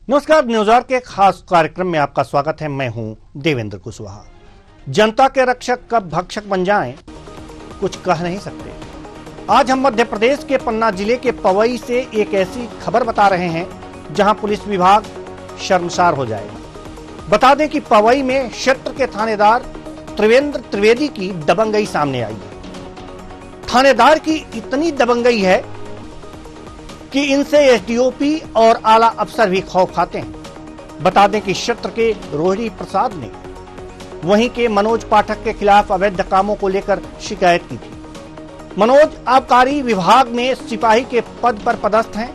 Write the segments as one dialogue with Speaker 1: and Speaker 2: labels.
Speaker 1: नमस्कार, न्यूज़ के खास कार्यक्रम में आपका स्वागत है। मैं हूं देवेंद्र कुशवाहा। जनता के रक्षक कब भक्षक बन जाएं, कुछ कह नहीं सकते। आज हम मध्य प्रदेश के पन्ना जिले के पवई से एक ऐसी खबर बता रहे हैं जहां पुलिस विभाग शर्मसार हो जाएगा। बता दें कि पवई में क्षेत्र के थानेदार त्रिवेंद्र त्रिवेदी की दबंगई सामने आई है। थानेदार की इतनी दबंगई है कि इनसे एसडीओपी और आला अफसर भी खौफ खाते हैं। बता दें कि क्षेत्र के रोहिणी प्रसाद ने वहीं के मनोज पाठक के खिलाफ अवैध कामों को लेकर शिकायत की थी। मनोज आबकारी विभाग में सिपाही के पद पर पदस्थ हैं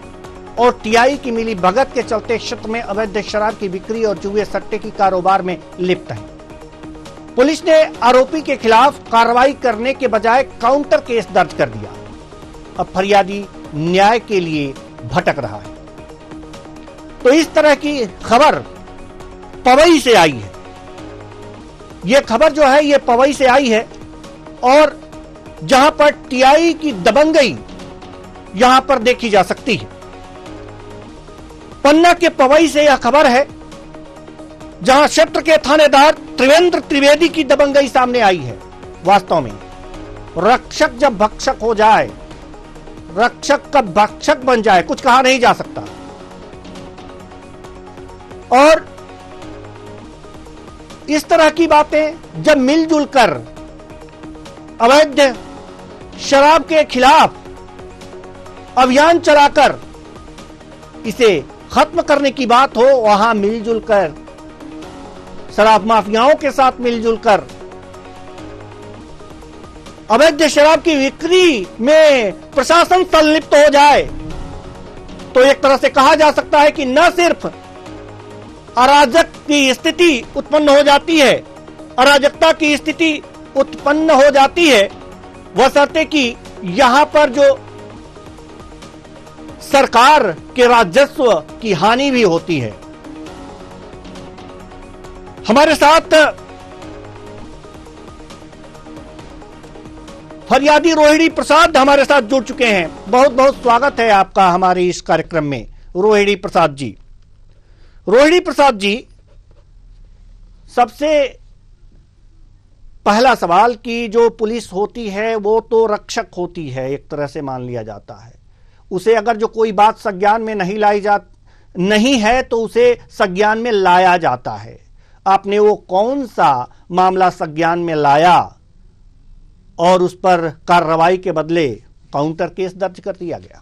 Speaker 1: और टीआई की मिली भगत के चलते क्षेत्र में अवैध शराब की बिक्री और जुए सट्टे की कारोबार में लिप्त हैं। पुलिस ने आरोपी के खिलाफ कार्रवाई करने के बजाय काउंटर केस दर्ज कर दिया। अब फरियादी न्याय के लिए भटक रहा है। तो इस तरह की खबर पवई से आई है। यह खबर जो है ये पवई से आई है और जहां पर टीआई की दबंगई यहां पर देखी जा सकती है। पन्ना के पवई से यह खबर है जहां क्षेत्र के थानेदार त्रिवेंद्र त्रिवेदी की दबंगई सामने आई है। वास्तव में रक्षक जब भक्षक हो जाए, रक्षक कब भक्षक बन जाए, कुछ कहा नहीं जा सकता। और इस तरह की बातें जब मिलजुल कर अवैध शराब के खिलाफ अभियान चलाकर इसे खत्म करने की बात हो, वहां मिलजुल कर शराब माफियाओं के साथ मिलजुल कर अवैध शराब की बिक्री में प्रशासन संलिप्त हो जाए, तो एक तरह से कहा जा सकता है कि न सिर्फ अराजक की स्थिति उत्पन्न हो जाती है, अराजकता की स्थिति उत्पन्न हो जाती है, बशर्ते कि यहां पर जो सरकार के राजस्व की हानि भी होती है। हमारे साथ फरियादी रोहिणी प्रसाद हमारे साथ जुड़ चुके हैं। बहुत बहुत स्वागत है आपका हमारे इस कार्यक्रम में रोहिणी प्रसाद जी। रोहिणी प्रसाद जी, सबसे पहला सवाल कि जो पुलिस होती है वो तो रक्षक होती है, एक तरह से मान लिया जाता है। उसे अगर जो कोई बात संज्ञान में नहीं है तो उसे संज्ञान में लाया जाता है। आपने वो कौन सा मामला संज्ञान में लाया और उस पर कार्रवाई के बदले काउंटर केस दर्ज कर दिया गया?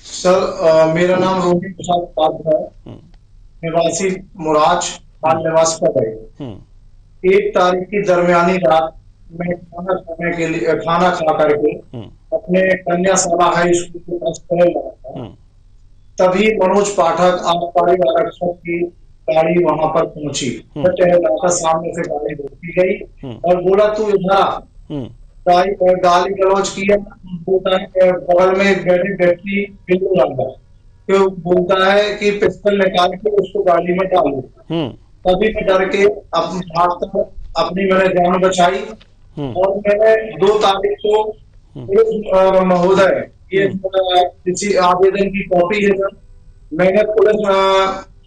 Speaker 2: सर, मेरा नाम रोहिणी प्रसाद है, निवासी मुराज, हाल निवास पर है। 1 तारीख की दरमियानी रात में खाना खा करके अपने कन्याशाला हाई स्कूल के पास टहल रहा था। तभी मनोज पाठक आबकारी आरक्षक की गाड़ी वहां पर पहुंची। टहल रहा था, सामने से गाड़ी रोकी गई और बोला तू इधर आ। गाली गलौज किया। बोलता है बगल में बैठे व्यक्ति बिल्लू रंगा तो बोलता है कि पिस्टल निकाल के उसको गाड़ी में डालो। तभी मैं डर के अपनी मैंने जान बचाई और मैंने 2 तारीख को महोदय ये किसी आवेदन की कॉपी है सर, मैंने पुलिस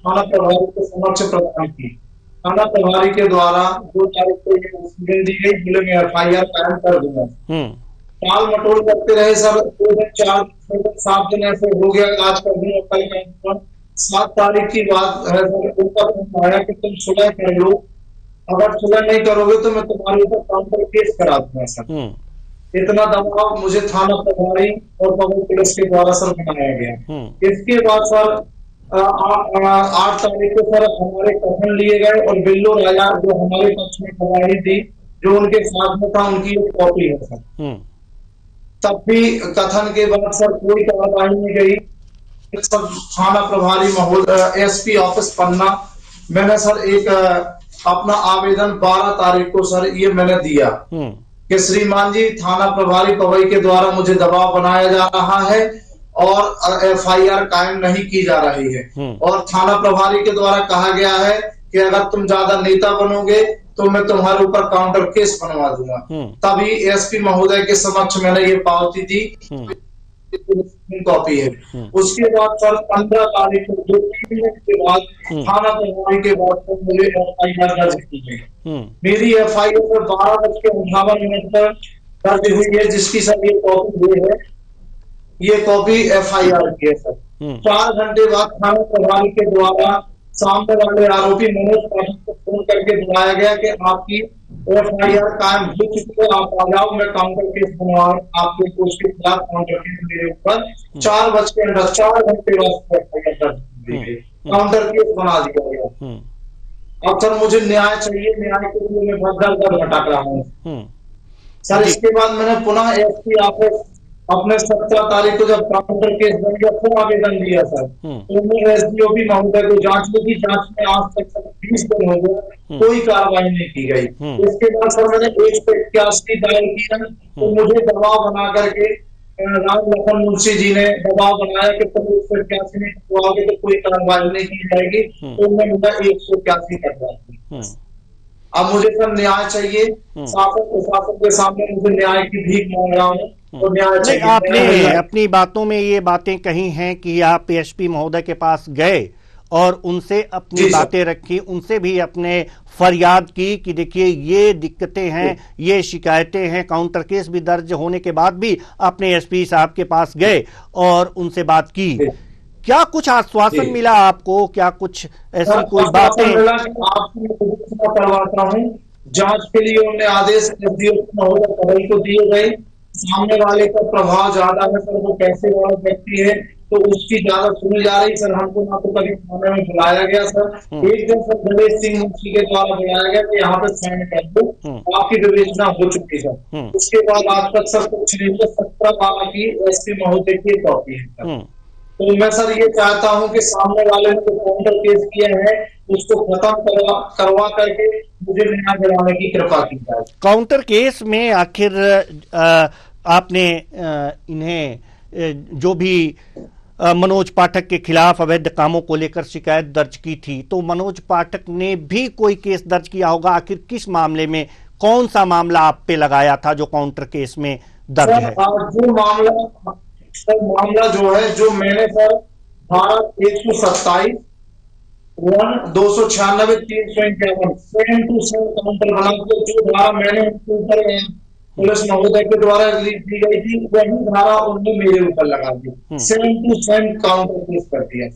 Speaker 2: थाना प्रभारी के समक्ष प्रदान की। थाना प्रभारी के द्वारा 2 तारीख को ये दी गई, जिले में FIR कायम कर दूंगा। टाल मटोल करते रहे सर। 2 दिन 4 7 दिन ऐसे हो गया, आज कर दूंगा, कल कर दूंगा। 7 तारीख की बात है सर, उनका फोन आया कि तुम सुलह कर लो, अगर सुलह नहीं करोगे तो मैं तुम्हारे ऊपर काउंटर केस करा दूंगा सर। इतना दबाव मुझे थाना प्रभारी और पवन पुलिस के द्वारा सर बनाया गया। इसके बाद सर 8 तारीख को सर हमारे कथन लिए गए और बिल्लू राजा जो हमारे पक्ष में गवाही दी, जो उनके साथ में था, उनकी एक कॉपी है सर। तब भी कथन के बाद सर कोई कार्रवाई नहीं गई। सब थाना प्रभारी महोदय SP ऑफिस पन्ना मैंने सर एक अपना आवेदन 12 तारीख को सर ये मैंने दिया कि श्रीमान जी, थाना प्रभारी पवई के द्वारा मुझे दबाव बनाया जा रहा है और FIR कायम नहीं की जा रही है और थाना प्रभारी के द्वारा कहा गया है कि अगर तुम ज्यादा नेता बनोगे तो मैं तुम्हारे ऊपर काउंटर केस बनवा दूंगा। तभी SP महोदय के समक्ष मैंने ये पावती दी कॉपी है। उसके बाद सर 15 तारीख को 2-3 मिनट के बाद थाना प्रभारी के बाद तो मुझे FIR दर्ज की गई। मेरी FIR 12:58 पर दर्ज हुई है, जिसकी सर ये कॉपी है, ये कॉपी FIR की है सर। 4 घंटे बाद थाना प्रभारी के द्वारा सामने वाले आरोपी मनोज पाठक को फोन करके बुलाया गया कि आपकी FIR कायम हो चुकी है, आप आ जाओ, मैं काउंटर केस बनवा आपके उसके खिलाफ काउंटर केस मेरे ऊपर 4 घंटे बाद FIR दर्ज की गई, काउंटर केस बना दिया गया। अब सर मुझे न्याय चाहिए, न्याय के लिए मैं दर दर भटक रहा हूँ सर। इसके बाद मैंने पुनः SP ऑफिस अपने 17 तारीख को जब काउंटर केस बन गया फिर आवेदन दिया सर, तो मैं SDOP महोदय को जांच की, जांच में आज तक 20 दिन हो गए, कोई कार्रवाई नहीं की गई। इसके बाद सर मैंने 181 दायर किया, तो मुझे दबाव बना करके राम लखन मुंशी जी ने दबाव बनाया कि तुम 181 नहीं करवाओगे तो कोई कार्रवाई नहीं की जाएगी, तो मैं 181 करवाई। अब मुझे सर न्याय चाहिए, शासन प्रशासन के सामने मुझे न्याय की भीख मांग रहा हूँ। तो
Speaker 1: नहीं, आपने अपनी बातों में ये बातें कही हैं कि आप SP महोदय के पास गए और उनसे अपनी बातें रखी, उनसे भी अपने फरियाद की कि देखिए ये दिक्कतें हैं, ये शिकायतें हैं, काउंटर केस भी दर्ज होने के बाद भी अपने SP साहब के पास गए और उनसे बात की। क्या कुछ आश्वासन मिला आपको? क्या कुछ ऐसी कोई बातें?
Speaker 2: आपको करवाता हूँ, जांच के लिए उन्हें आदेश SDOP महोदय को दिए गए। सामने वाले का प्रभाव ज्यादा है सर, वो पैसे वाला व्यक्ति है तो उसकी ज्यादा सुनी जा रही सर। हमको ना तो कभी थाने में बुलाया गया सर, एक दिन सर गणेश सिंह मुंशी के द्वारा बुलाया गया कि यहाँ पे साइन कर दो, आपकी विवेचना हो चुकी सर। उसके बाद आज तक सर कुछ नहीं हुआ। 17/12 की SP महोदय की कॉपी है सर। तो मैं सर ये चाहता हूँ कि सामने वाले ने जो काउंटर केस किया है उसको खत्म करवा करके मुझे न्याय दिलाने की कृपा की जाए।
Speaker 1: काउंटर केस में आखिर आपने इन्हें जो भी मनोज पाठक के खिलाफ अवैध कामों को लेकर शिकायत दर्ज की थी, तो मनोज पाठक ने भी कोई केस दर्ज किया होगा। आखिर किस मामले में, कौन सा मामला आप पे लगाया था जो काउंटर केस में दर्ज है?
Speaker 2: जो मामला जो है, जो मैंने सर धारा 127, 296, 351 सेम टू सेम काउंटर बना के जो धारा मैंने उनके ऊपर पुलिस महोदय के द्वारा रिलीज दी गई थी, वही धारा उन्होंने मेरे ऊपर लगा दी, same to same counter case कर दिया।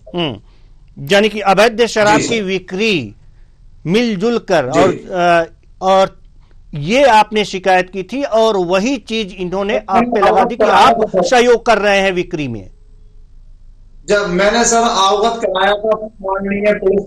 Speaker 1: यानी कि अवैध शराब की बिक्री मिलजुल कर और ये आपने शिकायत की थी और वही चीज इन्होंने आप पे लगा दी कि आप सहयोग कर रहे हैं बिक्री में।
Speaker 2: जब मैंने सर अवगत कराया था माननीय पुलिस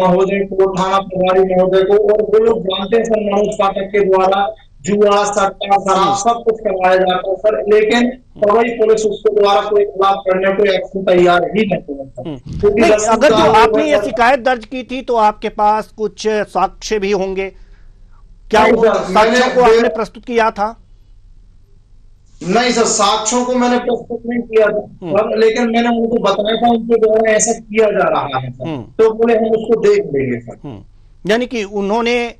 Speaker 2: महोदय को, थाना प्रभारी महोदय को, और वो लोग जानते हैं सर मनोज पाठक के द्वारा जुआ, सट्टा, शराब सब कुछ करवाया जाता है सर, लेकिन तभी पुलिस उसके द्वारा कोई खिलाफ करने को एक्शन तैयार ही नहीं है।
Speaker 1: अगर जो आपने ये शिकायत दर्ज की थी तो आपके पास कुछ साक्ष्य भी होंगे, क्या साक्ष्यों को आपने प्रस्तुत किया था?
Speaker 2: नहीं सर, साक्ष्यों को मैंने प्रस्तुत नहीं किया था, लेकिन मैंने उनको बताया था उनके द्वारा ऐसा किया जा रहा है सर, तो बोले हम उसको देख लेंगे सर।
Speaker 1: यानी कि उन्होंने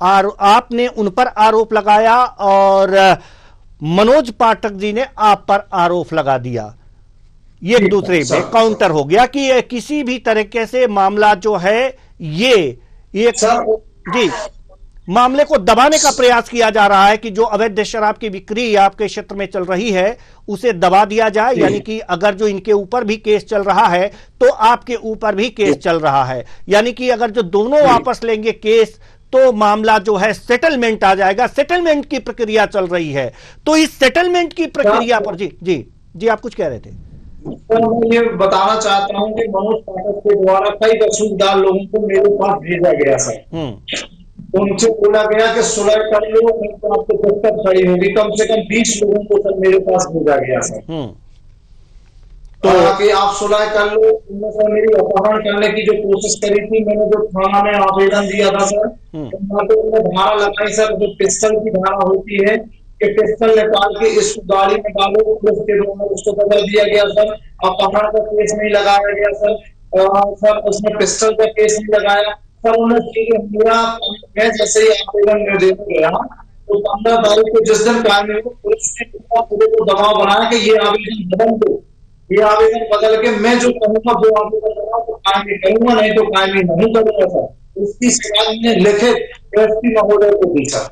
Speaker 1: आपने उन पर आरोप लगाया और मनोज पाठक जी ने आप पर आरोप लगा दिया। ये एक दूसरे में काउंटर हो गया कि किसी भी तरीके से मामला जो है ये एक जी मामले को दबाने का प्रयास किया जा रहा है कि जो अवैध शराब की बिक्री आपके क्षेत्र में चल रही है उसे दबा दिया जाए। यानी कि अगर जो इनके ऊपर भी केस चल रहा है तो आपके ऊपर भी केस चल रहा है, यानी कि अगर जो दोनों वापस लेंगे केस तो मामला जो है सेटलमेंट आ जाएगा। सेटलमेंट की प्रक्रिया चल रही है, तो इस सेटलमेंट की प्रक्रिया पर जी आप कुछ कह रहे थे?
Speaker 2: सर मैं ये बताना चाहता हूं कि मनोज पाठक के द्वारा कई कसूरदार लोगों को मेरे पास भेजा गया सर। उनसे बोला गया कि सुलह कर लो, नहीं तो आपको दिक्कत खड़ी होगी। कम से कम 20 लोगों को सर मेरे पास भेजा गया सर, तो कि आप सुलह कर लो। उन्होंने सर मेरी अपहरण करने की जो कोशिश करी थी, मैंने जो थाना में आवेदन दिया था सर, तो धारा लगाई सर, जो पिस्टल की धारा होती है कि पिस्टल निकाल के इस गाड़ी में डालो, पुलिस के द्वारा उसको बदल दिया गया सर। अपहरण का केस नहीं लगाया गया सर, सर उसमें पिस्टल का केस नहीं लगाया सर। उन्होंने मेरा मैं जैसे ही आवेदन में दे गया तो 15 तारीख को जिस दिन कायमी हो, पुलिस ने मुझे को दबाव बनाया कि ये आवेदन बदल दो, ये आवेदन बदल के मैं जो कहूंगा वो आवेदन बनाओ तो कायमी करूंगा, नहीं तो कायमी नहीं करूंगा सर। उसकी शिकायत ने लिखित एसपी महोदय को दी सर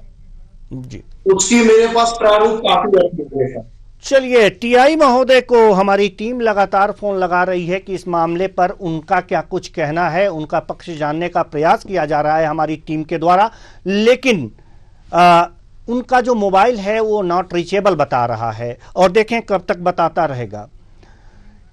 Speaker 2: जी। उसकी मेरे पास प्रारूप काफी अच्छी है।
Speaker 1: चलिए, टीआई महोदय को हमारी टीम लगातार फोन लगा रही है कि इस मामले पर उनका क्या कुछ कहना है, उनका पक्ष जानने का प्रयास किया जा रहा है हमारी टीम के द्वारा, लेकिन उनका जो मोबाइल है वो नॉट रीचेबल बता रहा है और देखें कब तक बताता रहेगा।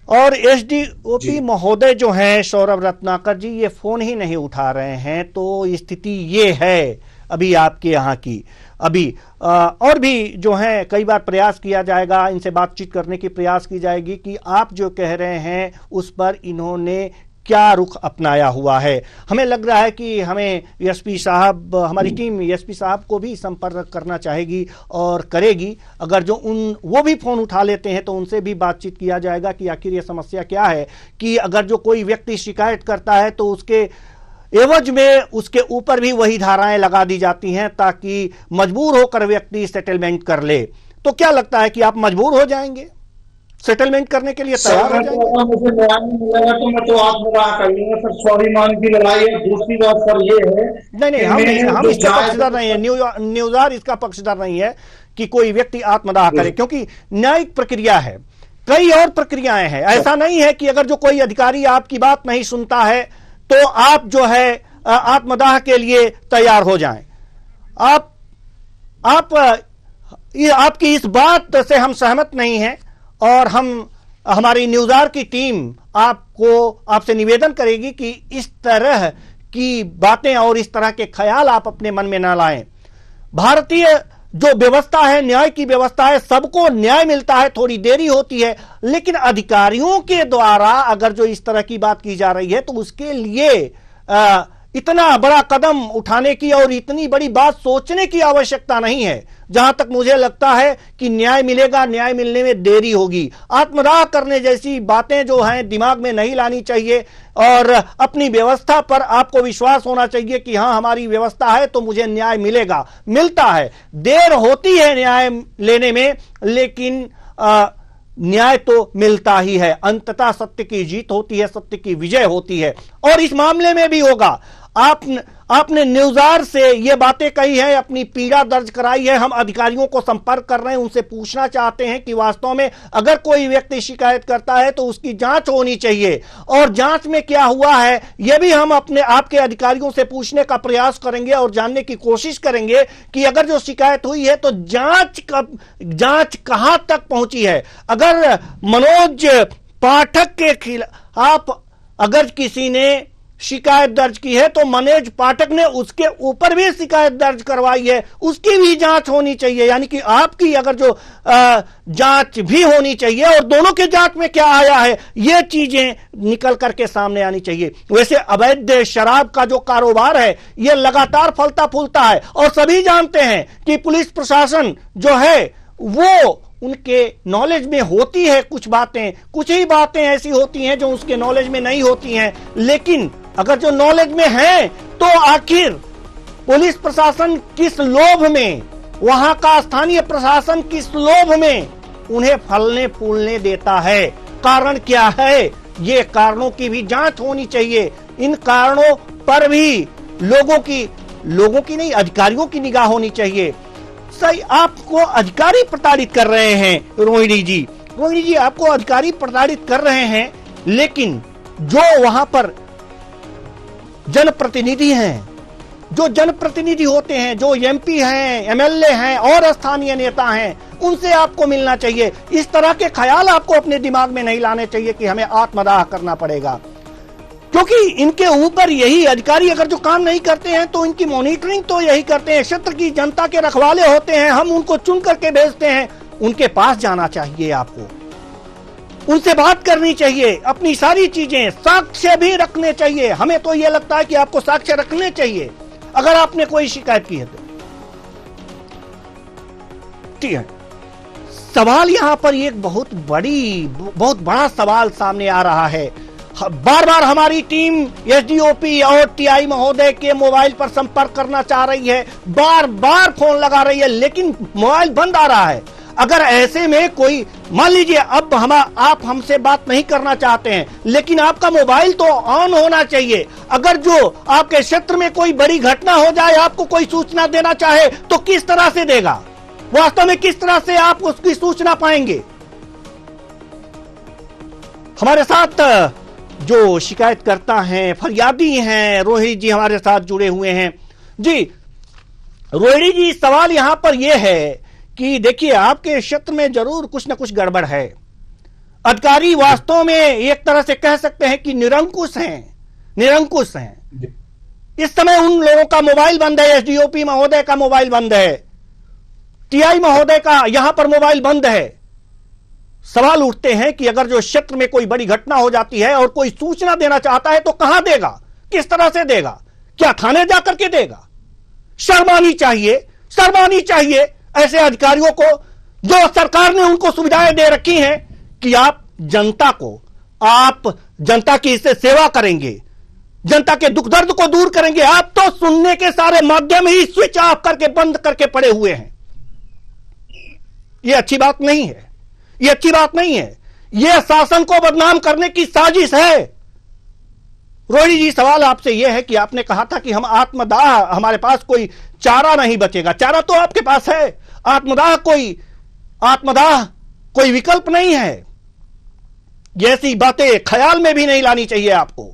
Speaker 1: और एसडीओपी महोदय जो हैं सौरभ रत्नाकर जी, ये फोन ही नहीं उठा रहे हैं, तो स्थिति ये है अभी आपके यहाँ की। अभी और भी जो है कई बार प्रयास किया जाएगा, इनसे बातचीत करने की प्रयास की जाएगी कि आप जो कह रहे हैं उस पर इन्होंने क्या रुख अपनाया हुआ है। हमें लग रहा है कि हमें एसपी साहब, हमारी टीम एसपी साहब को भी संपर्क करना चाहेगी और करेगी। अगर जो वो भी फोन उठा लेते हैं तो उनसे भी बातचीत किया जाएगा कि आखिर ये समस्या क्या है, कि अगर जो कोई व्यक्ति शिकायत करता है तो उसके एवज में उसके ऊपर भी वही धाराएं लगा दी जाती हैं ताकि मजबूर होकर व्यक्ति सेटलमेंट कर ले। तो क्या लगता है कि आप मजबूर हो जाएंगे, सेटलमेंट करने के लिए तैयार हो जाएंगे?
Speaker 2: मुझे न्याय नहीं मिलेगा तो मैं तो आत्मदाह कर लूंगा सर। स्वाभिमान की लड़ाई है। दूसरी बात सर ये है,
Speaker 1: नहीं, हम इसका पक्षधर नहीं है, न्यूज़ार इसका पक्षधर नहीं है कि कोई व्यक्ति आत्मदाह करे, क्योंकि न्यायिक प्रक्रिया है, कई और प्रक्रियाएं हैं। ऐसा नहीं है कि अगर जो कोई अधिकारी आपकी बात नहीं सुनता है तो आप जो है आत्मदाह के लिए तैयार हो जाएं। आपकी इस बात से हम सहमत नहीं हैं और हमारी न्यूज़ार की टीम आपसे निवेदन करेगी कि इस तरह की बातें और इस तरह के ख्याल आप अपने मन में ना लाएं। भारतीय जो व्यवस्था है, न्याय की व्यवस्था है, सबको न्याय मिलता है, थोड़ी देरी होती है, लेकिन अधिकारियों के द्वारा अगर जो इस तरह की बात की जा रही है तो उसके लिए इतना बड़ा कदम उठाने की और इतनी बड़ी बात सोचने की आवश्यकता नहीं है। जहां तक मुझे लगता है कि न्याय मिलेगा, न्याय मिलने में देरी होगी। आत्मदाह करने जैसी बातें जो हैं दिमाग में नहीं लानी चाहिए और अपनी व्यवस्था पर आपको विश्वास होना चाहिए कि हां हमारी व्यवस्था है तो मुझे न्याय मिलेगा, मिलता है। देर होती है न्याय लेने में, लेकिन न्याय तो मिलता ही है। अंततः सत्य की जीत होती है, सत्य की विजय होती है और इस मामले में भी होगा। आपने न्यूज़ार से ये बातें कही है, अपनी पीड़ा दर्ज कराई है। हम अधिकारियों को संपर्क कर रहे हैं, उनसे पूछना चाहते हैं कि वास्तव में अगर कोई व्यक्ति शिकायत करता है तो उसकी जांच होनी चाहिए और जांच में क्या हुआ है यह भी हम आपके अधिकारियों से पूछने का प्रयास करेंगे और जानने की कोशिश करेंगे कि अगर जो शिकायत हुई है तो जांच कहां तक पहुंची है। अगर मनोज पाठक के खिलाफ अगर किसी ने शिकायत दर्ज की है तो मनोज पाठक ने उसके ऊपर भी शिकायत दर्ज करवाई है, उसकी भी जांच होनी चाहिए। यानी कि आपकी अगर जो जांच भी होनी चाहिए और दोनों के जांच में क्या आया है ये चीजें निकल करके सामने आनी चाहिए। वैसे अवैध शराब का जो कारोबार है ये लगातार फलता फूलता है और सभी जानते हैं कि पुलिस प्रशासन जो है वो उनके नॉलेज में होती है कुछ बातें, कुछ ही बातें ऐसी होती हैं जो उसके नॉलेज में नहीं होती हैं। लेकिन अगर जो नॉलेज में है तो आखिर पुलिस प्रशासन किस लोभ में, वहां का स्थानीय प्रशासन किस लोभ में उन्हें फलने फूलने देता है? कारण क्या है? ये कारणों की भी जांच होनी चाहिए। इन कारणों पर भी लोगों की नहीं, अधिकारियों की निगाह होनी चाहिए। सही, आपको अधिकारी प्रताड़ित कर रहे हैं रोहिणी जी आपको अधिकारी प्रताड़ित कर रहे हैं, लेकिन जो वहां पर जनप्रतिनिधि हैं, जो जनप्रतिनिधि होते हैं, जो एमपी हैं, एमएलए हैं और स्थानीय नेता हैं, उनसे आपको मिलना चाहिए। इस तरह के ख्याल आपको अपने दिमाग में नहीं लाने चाहिए कि हमें आत्मदाह करना पड़ेगा, क्योंकि इनके ऊपर यही अधिकारी अगर जो काम नहीं करते हैं तो इनकी मॉनिटरिंग तो यही करते हैं। क्षेत्र की जनता के रखवाले होते हैं, हम उनको चुन करके भेजते हैं। उनके पास जाना चाहिए, आपको उनसे बात करनी चाहिए, अपनी सारी चीजें, साक्ष्य भी रखने चाहिए। हमें तो यह लगता है कि आपको साक्ष्य रखने चाहिए अगर आपने कोई शिकायत की है तो। ठीक है, सवाल यहां पर एक बहुत बड़ा सवाल सामने आ रहा है। बार बार हमारी टीम एसडीओपी और टीआई महोदय के मोबाइल पर संपर्क करना चाह रही है, बार बार फोन लगा रही है, लेकिन मोबाइल बंद आ रहा है। अगर ऐसे में कोई, मान लीजिए अब आप हमसे बात नहीं करना चाहते हैं, लेकिन आपका मोबाइल तो ऑन होना चाहिए। अगर जो आपके क्षेत्र में कोई बड़ी घटना हो जाए, आपको कोई सूचना देना चाहे तो किस तरह से देगा? वास्तव में किस तरह से आप उसकी सूचना पाएंगे? हमारे साथ जो शिकायतकर्ता हैं, फरियादी हैं, रोहिणी जी हमारे साथ जुड़े हुए हैं। जी रोहिणी जी, सवाल यहां पर यह है कि देखिए, आपके क्षेत्र में जरूर कुछ ना कुछ गड़बड़ है। अधिकारी वास्तव में एक तरह से कह सकते हैं कि निरंकुश हैं। इस समय उन लोगों का मोबाइल बंद है, एसडीओपी महोदय का मोबाइल बंद है, टीआई महोदय का यहां पर मोबाइल बंद है। सवाल उठते हैं कि अगर जो क्षेत्र में कोई बड़ी घटना हो जाती है और कोई सूचना देना चाहता है तो कहां देगा, किस तरह से देगा? क्या थाने जाकर के देगा? शर्म आनी चाहिए ऐसे अधिकारियों को, जो सरकार ने उनको सुविधाएं दे रखी हैं कि आप जनता की इससे सेवा करेंगे, जनता के दुख दर्द को दूर करेंगे। आप तो सुनने के सारे माध्यम ही स्विच ऑफ करके बंद करके पड़े हुए हैं। यह अच्छी बात नहीं है, यह शासन को बदनाम करने की साजिश है। रोहिणी जी, सवाल आपसे यह है कि आपने कहा था कि हम आत्मदाह, हमारे पास कोई चारा नहीं बचेगा। चारा तो आपके पास है, आत्मदाह कोई विकल्प नहीं है। जैसी बातें ख्याल में भी नहीं लानी चाहिए आपको।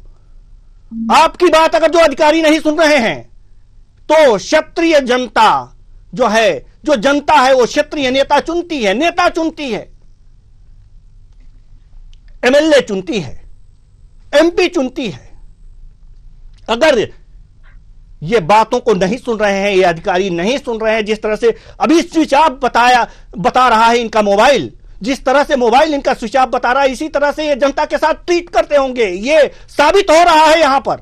Speaker 1: आपकी बात अगर जो अधिकारी नहीं सुन रहे हैं तो क्षत्रिय जनता जो जनता है वो क्षत्रिय नेता चुनती है, एमएलए चुनती है, एमपी चुनती है। अगर ये बातों को नहीं सुन रहे हैं, ये अधिकारी नहीं सुन रहे हैं, जिस तरह से अभी स्विच ऑफ बता रहा है इनका मोबाइल, जिस तरह से मोबाइल इनका स्विच ऑफ बता रहा है, इसी तरह से ये जनता के साथ ट्रीट करते होंगे, ये साबित हो रहा है यहां पर।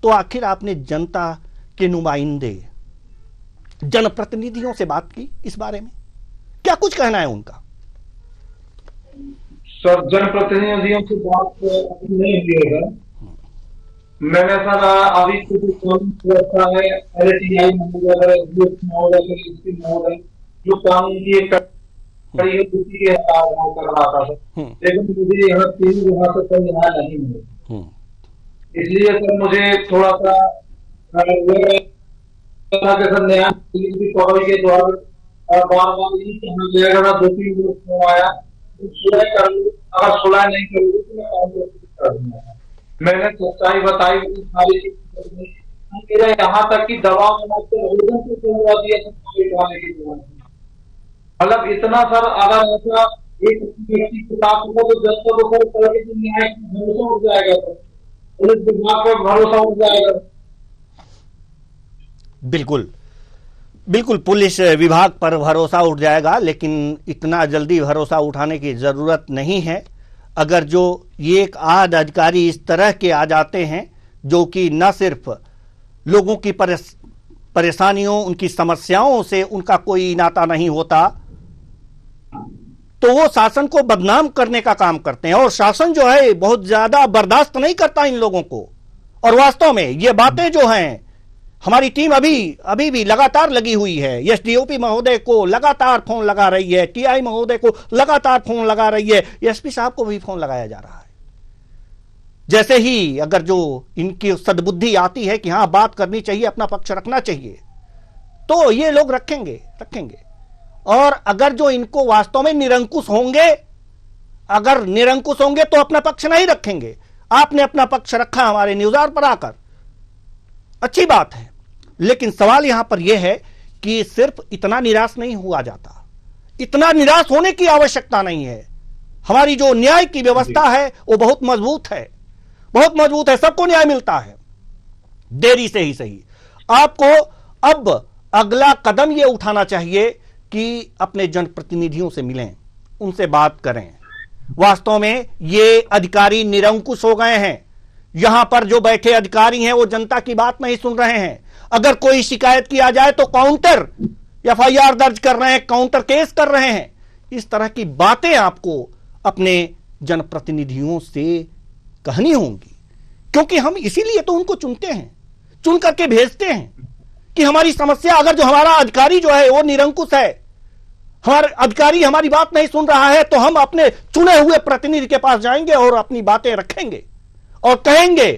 Speaker 1: तो आखिर आपने जनता के नुमाइंदे, जनप्रतिनिधियों से बात की इस बारे में? क्या कुछ कहना है उनका?
Speaker 2: सर, जनप्रतिनिधियों से बात नहीं हुई है। मैंने सर अभी कुछ व्यवस्था है, LTI महोदय जो कानून की एक कड़ी है, उसी के कर रहा था सर, लेकिन मुझे यहाँ 3 विभाग से कोई न्याय नहीं मिला। इसलिए सर मुझे थोड़ा सा सर न्याय के द्वारा बार यही कहना जाएगा, 2-3 लोग आया, अगर सुलह नहीं करोगे तो मैं काम कर दूंगा। मैंने सच्चाई बताई, सारी मेरा यहाँ तक कि दवा मतलब इतना सर, अगर ऐसा एक व्यक्ति के साथ होगा तो जनता को सर भरोसा उठ जाएगा, सर पुलिस विभाग पर भरोसा उठ जाएगा।
Speaker 1: बिल्कुल पुलिस विभाग पर भरोसा उठ जाएगा, लेकिन इतना जल्दी भरोसा उठाने की जरूरत नहीं है। अगर जो ये एक आध अधिकारी इस तरह के आ जाते हैं जो कि न सिर्फ लोगों की परेशानियों, उनकी समस्याओं से उनका कोई नाता नहीं होता, तो वो शासन को बदनाम करने का काम करते हैं। और शासन जो है बहुत ज्यादा बर्दाश्त नहीं करता इन लोगों को। और वास्तव में ये बातें जो हैं, हमारी टीम अभी भी लगातार लगी हुई है, एसडीओपी महोदय को लगातार फोन लगा रही है, टीआई महोदय को लगातार फोन लगा रही है, एसपी साहब को भी फोन लगाया जा रहा है। जैसे ही अगर जो इनकी सद्बुद्धि आती है कि हाँ बात करनी चाहिए, अपना पक्ष रखना चाहिए, तो ये लोग रखेंगे। और अगर जो इनको वास्तव में निरंकुश होंगे तो अपना पक्ष नहीं रखेंगे। आपने अपना पक्ष रखा हमारे न्यूज़ आवर पर आकर, अच्छी बात है, लेकिन सवाल यहां पर यह है कि सिर्फ इतना निराश नहीं हुआ जाता, इतना निराश होने की आवश्यकता नहीं है। हमारी जो न्याय की व्यवस्था है वो बहुत मजबूत है, सबको न्याय मिलता है, देरी से ही सही। आपको अब अगला कदम यह उठाना चाहिए कि अपने जनप्रतिनिधियों से मिलें, उनसे बात करें। वास्तव में ये अधिकारी निरंकुश हो गए हैं। यहां पर जो बैठे अधिकारी हैं वो जनता की बात नहीं सुन रहे हैं। अगर कोई शिकायत किया जाए तो काउंटर एफआईआर दर्ज कर रहे हैं, काउंटर केस कर रहे हैं। इस तरह की बातें आपको अपने जनप्रतिनिधियों से कहनी होंगी, क्योंकि हम इसीलिए तो उनको चुनते हैं, चुन करके भेजते हैं कि हमारी समस्या, अगर जो हमारा अधिकारी जो है वो निरंकुश है, हमारा अधिकारी हमारी बात नहीं सुन रहा है, तो हम अपने चुने हुए प्रतिनिधि के पास जाएंगे और अपनी बातें रखेंगे और कहेंगे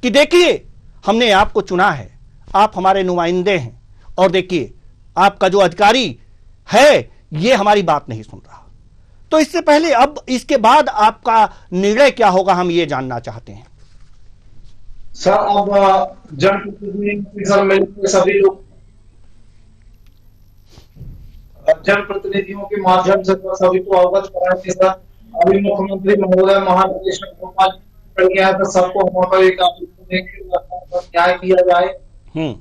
Speaker 1: कि देखिए हमने आपको चुना है, आप हमारे नुमाइंदे हैं, और देखिए आपका जो अधिकारी है ये हमारी बात नहीं सुन रहा। तो इससे पहले अब इसके बाद आपका निर्णय क्या होगा, हम ये जानना चाहते हैं।
Speaker 2: सर अब जनप्रतिनिधि सभी लोग जनप्रतिनिधियों के माध्यम से सभी को अवगत कराएंगे। सर अभी मुख्यमंत्री महोदय महानिदेशक भोपाल गया है, तो सबको हमारा एक न्याय किया जाए,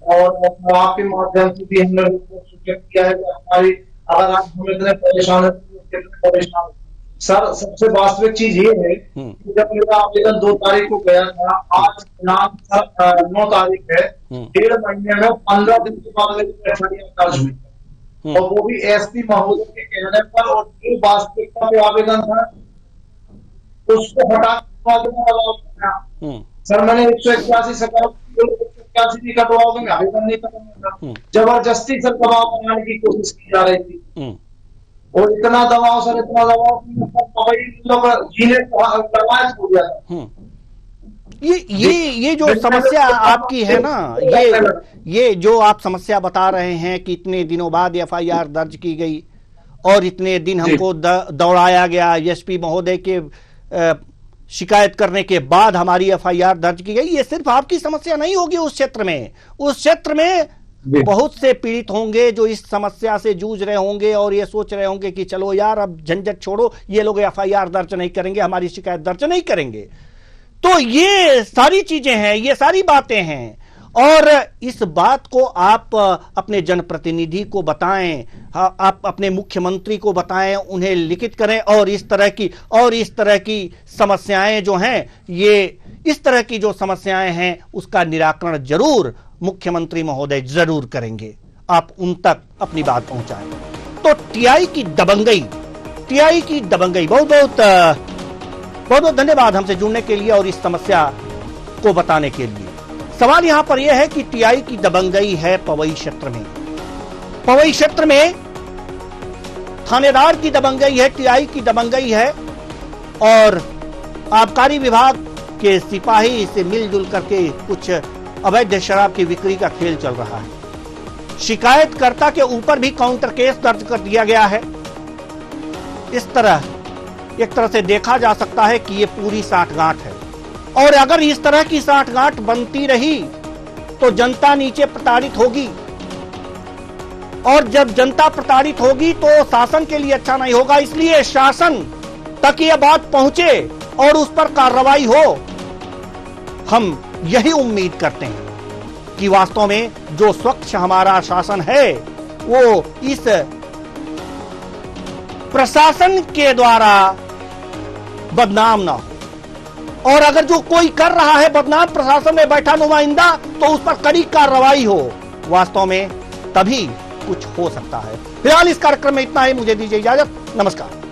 Speaker 2: और आपके माध्यम से भी हमने सूचित किया है कि हमारी, अगर आप हम इतने परेशान है तो परेशान। सर सबसे वास्तविक चीज ये है कि जब मेरा आवेदन 2 तारीख को गया था, आज 9 तारीख है, 1.5 महीने में 15 दिन के बाद मेरी एफआईआर दर्ज हुई, और वो भी एसपी महोदय के कहने पर, और जो वास्तविकता पे आवेदन था उसको हटा सर मैंने 181 से 181 नहीं कटवाओगे, आवेदन नहीं कटवाऊंगा। जबरदस्ती सर दबाव बनाने की कोशिश की जा रही थी, और इतना दबाव सर, इतना दबाव लोग जीने ललायत हो गया था।
Speaker 1: ये जो समस्या आपकी है ना, ये जो आप समस्या बता रहे हैं कि इतने दिनों बाद एफआईआर दर्ज की गई और इतने दिन हमको दौड़ाया गया, एसपी महोदय के शिकायत करने के बाद हमारी एफआईआर दर्ज की गई, ये सिर्फ आपकी समस्या नहीं होगी। उस क्षेत्र में बहुत से पीड़ित होंगे जो इस समस्या से जूझ रहे होंगे और ये सोच रहे होंगे कि चलो यार अब झंझट छोड़ो, ये लोग एफआईआर दर्ज नहीं करेंगे, हमारी शिकायत दर्ज नहीं करेंगे। तो ये सारी चीजें हैं, ये सारी बातें हैं, और इस बात को आप अपने जनप्रतिनिधि को बताएं, आप अपने मुख्यमंत्री को बताएं, उन्हें लिखित करें, और इस तरह की समस्याएं जो हैं, ये इस तरह की जो समस्याएं हैं उसका निराकरण जरूर मुख्यमंत्री महोदय जरूर करेंगे। आप उन तक अपनी बात पहुंचाएं। तो टीआई की दबंगई, बहुत बहुत धन्यवाद हमसे जुड़ने के लिए और इस समस्या को बताने के लिए। सवाल यहां पर यह है कि टीआई की दबंगई है पवई क्षेत्र में थानेदार की दबंगई है, टीआई की दबंगई है, और आबकारी विभाग के सिपाही से मिलजुल करके कुछ अवैध शराब की बिक्री का खेल चल रहा है। शिकायतकर्ता के ऊपर भी काउंटर केस दर्ज कर दिया गया है। इस तरह एक तरह से देखा जा सकता है कि ये पूरी साठगांठ है, और अगर इस तरह की साठगांठ बनती रही तो जनता नीचे प्रताड़ित होगी, और जब जनता प्रताड़ित होगी तो शासन के लिए अच्छा नहीं होगा। इसलिए शासन तक ये बात पहुंचे और उस पर कार्रवाई हो। हम यही उम्मीद करते हैं कि वास्तव में जो स्वच्छ हमारा शासन है वो इस प्रशासन के द्वारा बदनाम ना हो, और अगर जो कोई कर रहा है बदनाम प्रशासन में बैठा नुमाइंदा, तो उस पर कड़ी कार्रवाई हो। वास्तव में तभी कुछ हो सकता है। फिलहाल इस कार्यक्रम में इतना ही, मुझे दीजिए इजाजत, नमस्कार।